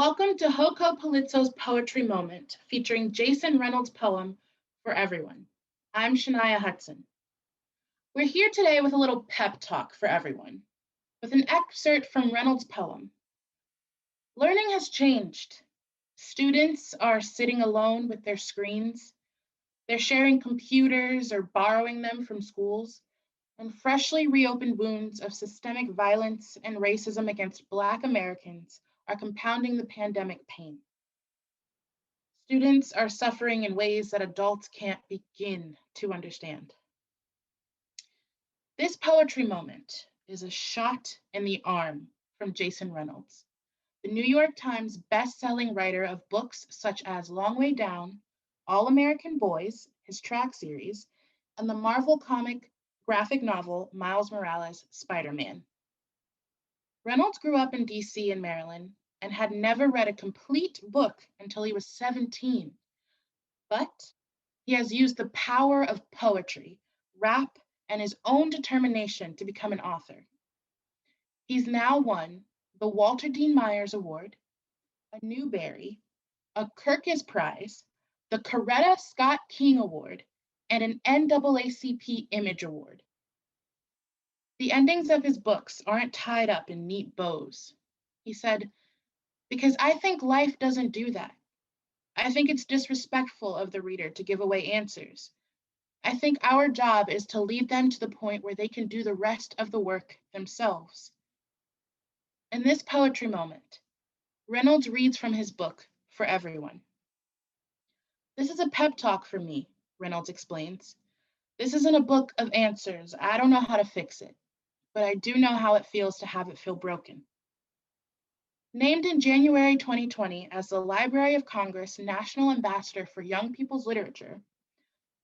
Welcome to HoCoPoLitSo's Poetry Moment, featuring Jason Reynolds' poem, For Everyone. I'm Shania Hudson. We're here today with a little pep talk for everyone, with an excerpt from Reynolds' poem. Learning has changed. Students are sitting alone with their screens. They're sharing computers or borrowing them from schools, and freshly reopened wounds of systemic violence and racism against Black Americans are compounding the pandemic pain. Students are suffering in ways that adults can't begin to understand. This poetry moment is a shot in the arm from Jason Reynolds, the New York Times best-selling writer of books such as Long Way Down, All American Boys, his track series, and the Marvel comic graphic novel Miles Morales' Spider-Man. Reynolds grew up in DC and Maryland and had never read a complete book until he was 17. But he has used the power of poetry, rap, and his own determination to become an author. He's now won the Walter Dean Myers Award, a Newbery, a Kirkus Prize, the Coretta Scott King Award, and an NAACP Image Award. The endings of his books aren't tied up in neat bows. He said, "Because I think life doesn't do that. I think it's disrespectful of the reader to give away answers. I think our job is to lead them to the point where they can do the rest of the work themselves." In this poetry moment, Reynolds reads from his book, For Everyone. "This is a pep talk for me," Reynolds explains. "This isn't a book of answers. I don't know how to fix it, but I do know how it feels to have it feel broken." Named in January 2020 as the Library of Congress National Ambassador for Young People's Literature,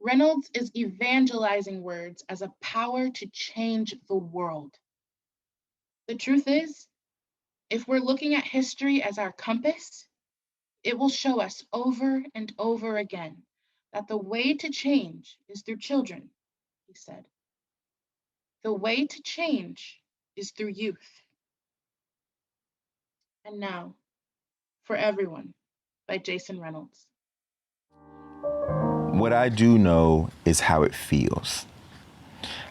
Reynolds is evangelizing words as a power to change the world. The truth is, if we're looking at history as our compass, it will show us over and over again that the way to change is through children, he said. The way to change is through youth. And now, For Everyone by Jason Reynolds. What I do know is how it feels.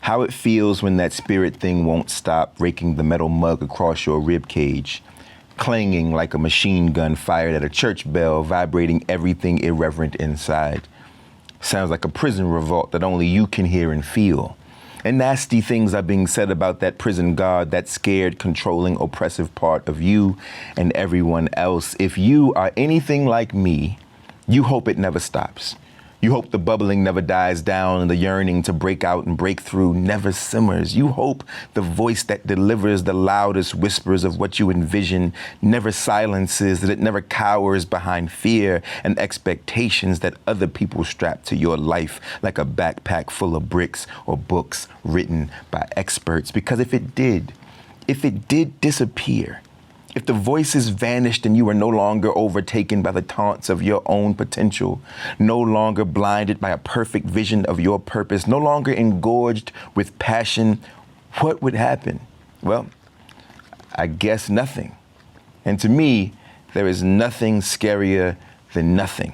How it feels when that spirit thing won't stop raking the metal mug across your rib cage, clanging like a machine gun fired at a church bell, vibrating everything irreverent inside. Sounds like a prison revolt that only you can hear and feel. And nasty things are being said about that prison guard, that scared, controlling, oppressive part of you and everyone else. If you are anything like me, you hope it never stops. You hope the bubbling never dies down and the yearning to break out and break through never simmers. You hope the voice that delivers the loudest whispers of what you envision never silences, that it never cowers behind fear and expectations that other people strap to your life like a backpack full of bricks or books written by experts. Because if it did disappear, if the voices vanished and you were no longer overtaken by the taunts of your own potential, no longer blinded by a perfect vision of your purpose, no longer engorged with passion, what would happen? Well, I guess nothing. And to me, there is nothing scarier than nothing.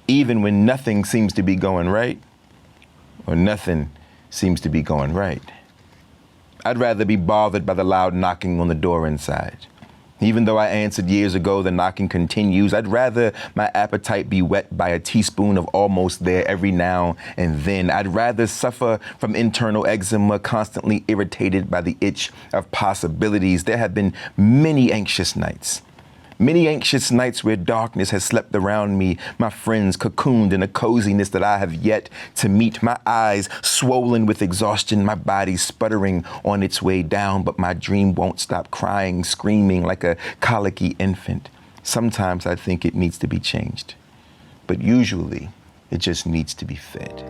Even when nothing seems to be going right, or nothing seems to be going right. I'd rather be bothered by the loud knocking on the door inside. Even though I answered years ago, the knocking continues. I'd rather my appetite be whet by a teaspoon of almost there every now and then. I'd rather suffer from internal eczema, constantly irritated by the itch of possibilities. There have been many anxious nights where darkness has slept around me, my friends cocooned in a coziness that I have yet to meet, my eyes swollen with exhaustion, my body sputtering on its way down, but my dream won't stop crying, screaming like a colicky infant. Sometimes I think it needs to be changed, but usually it just needs to be fed.